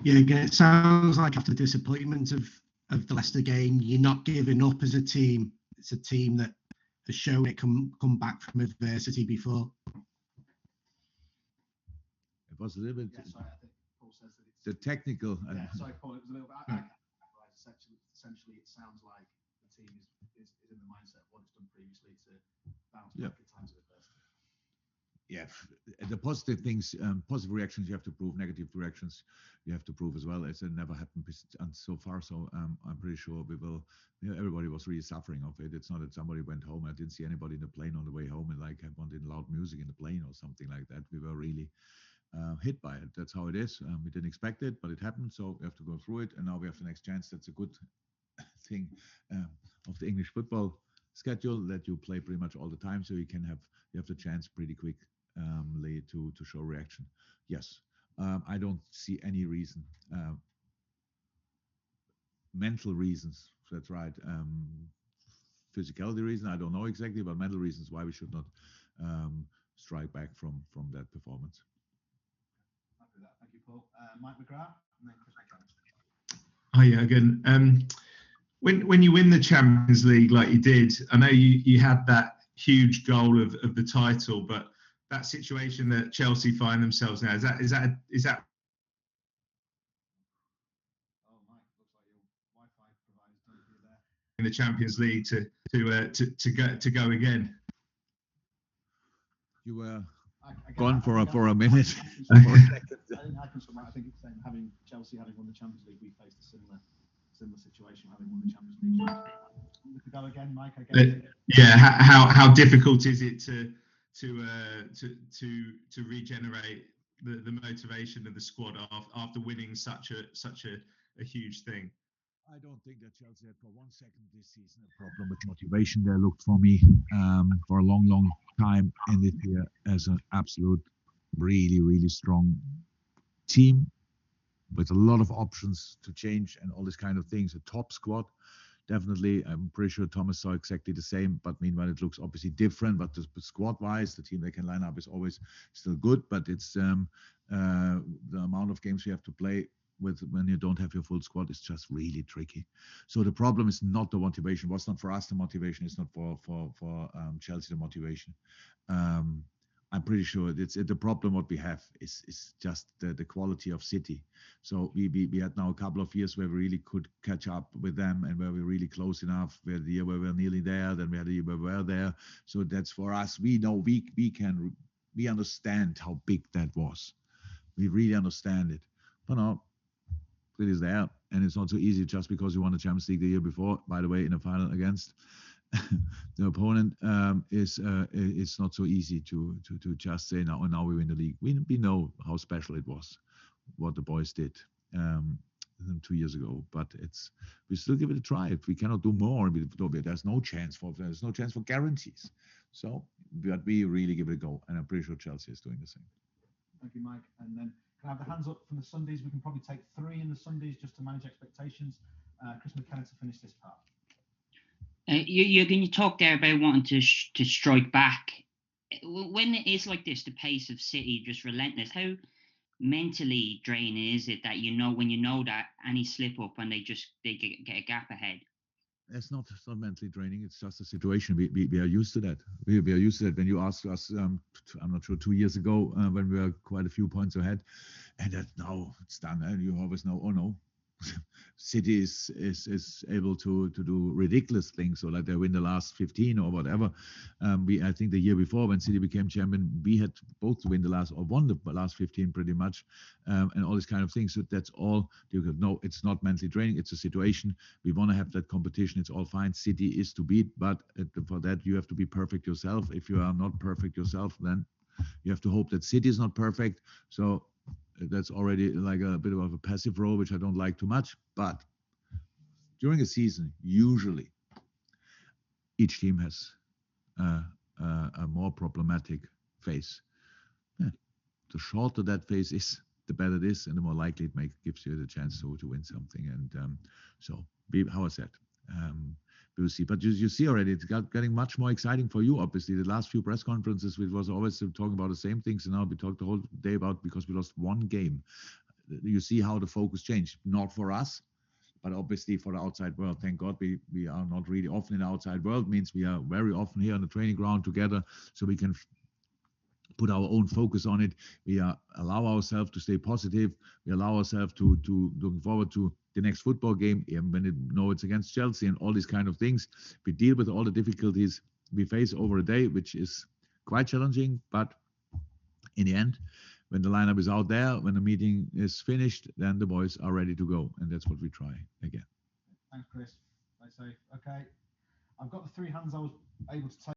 Yeah, again, it sounds like after the disappointment of the Leicester game, you're not giving up as a team. It's a team that has shown it can come back from adversity before. It was a little bit. Yeah, sorry, I think Paul says that it's the technical. Yeah, sorry, Paul. It was a little bit. Essentially, it sounds like the team is in the mindset of what it's done previously to bounce back at times of adversity. Yeah, the positive things, positive reactions you have to prove, negative reactions you have to prove as well. It's never happened so far. So I'm pretty sure we will. Everybody was really suffering of it. It's not that somebody went home. I didn't see anybody in the plane on the way home and like wanted loud music in the plane or something like that. We were really hit by it. That's how it is. We didn't expect it, but it happened. So we have to go through it. And now we have the next chance. That's a good thing of the English football schedule, that you play pretty much all the time. So you have the chance pretty quick to show reaction. Yes, I don't see any reason, mental reasons. That's right. Physicality reason, I don't know exactly, but mental reasons why we should not strike back from that performance. Happy with that. Thank you, Paul. Mike McGrath, and then Chris McCann. Hi, Jurgen. When you win the Champions League like you did, I know you had that huge goal of the title, but that situation that Chelsea find themselves now, is that? Oh, Mike, looks like your Wi-Fi provider's done for you there. In the Champions League to go again. You were gone for a minute. I think it's saying Chelsea having won the Champions League, we faced a similar situation having won the Champions League. To go again, Mike. Yeah. How difficult is it to regenerate the motivation of the squad after winning such a huge thing? I don't think that Chelsea had for 1 second this season a problem with motivation. They looked for me for a long time in this year as an absolute, really, really strong team with a lot of options to change and all this kind of things. A top squad, definitely. I'm pretty sure Thomas saw exactly the same, but meanwhile it looks obviously different. But squad-wise, the team they can line up is always still good. But it's the amount of games you have to play with when you don't have your full squad is just really tricky. So the problem is not the motivation. What's not for us the motivation is not for Chelsea the motivation. I'm pretty sure the problem what we have is just the quality of City. So we had now a couple of years where we really could catch up with them and where we're really close enough. We had the year where we were nearly there, then we had the year where we were there. So that's for us. We know we understand how big that was. We really understand it. But no, it is there, and it's not so easy just because you won the Champions League the year before. By the way, in a final against the opponent, it's not so easy to just say now we win the league. We know how special it was, what the boys did 2 years ago. But we still give it a try. If we cannot do more, there's no chance for guarantees. So, but we really give it a go, and I'm pretty sure Chelsea is doing the same. Thank you, Mike. And then can I have the hands up from the Sundays? We can probably take 3 in the Sundays just to manage expectations. Chris McKenna to finish this part. You talk there about wanting to strike back. When it is like this, the pace of City just relentless. How mentally draining is it that when you know that any slip up and they get a gap ahead? It's not mentally draining. It's just a situation. We are used to that. We are used to that. When you asked us, I'm not sure, 2 years ago when we were quite a few points ahead, and that now it's done. And you always know, oh no, City is able to do ridiculous things, so like they win the last 15 or whatever. I think the year before when City became champion, we had both to win the last 15 pretty much, and all this kind of things. So that's all. No, it's not mentally draining. It's a situation. We want to have that competition. It's all fine. City is to beat, but for that you have to be perfect yourself. If you are not perfect yourself, then you have to hope that City is not perfect. So that's already like a bit of a passive role, which I don't like too much. But during a season, usually each team has a more problematic phase. Yeah. The shorter that phase is, the better it is, and the more likely it gives you the chance to win something. And how I said, we'll see. But you see already, it's getting much more exciting for you, obviously. The last few press conferences, it was always talking about the same things, and now we talked the whole day about because we lost one game. you see how the focus changed. Not for us, but obviously for the outside world. Thank God we are not really often in the outside world. Means we are very often here on the training ground together, so we can put our own focus on it. We allow ourselves to stay positive. We allow ourselves to looking forward to the next football game, even when it's against Chelsea and all these kind of things. We deal with all the difficulties we face over a day, which is quite challenging. But in the end, when the lineup is out there, when the meeting is finished, then the boys are ready to go, and that's what we try again. Thanks, Chris. Stay safe. Okay, I've got the 3 hands I was able to take.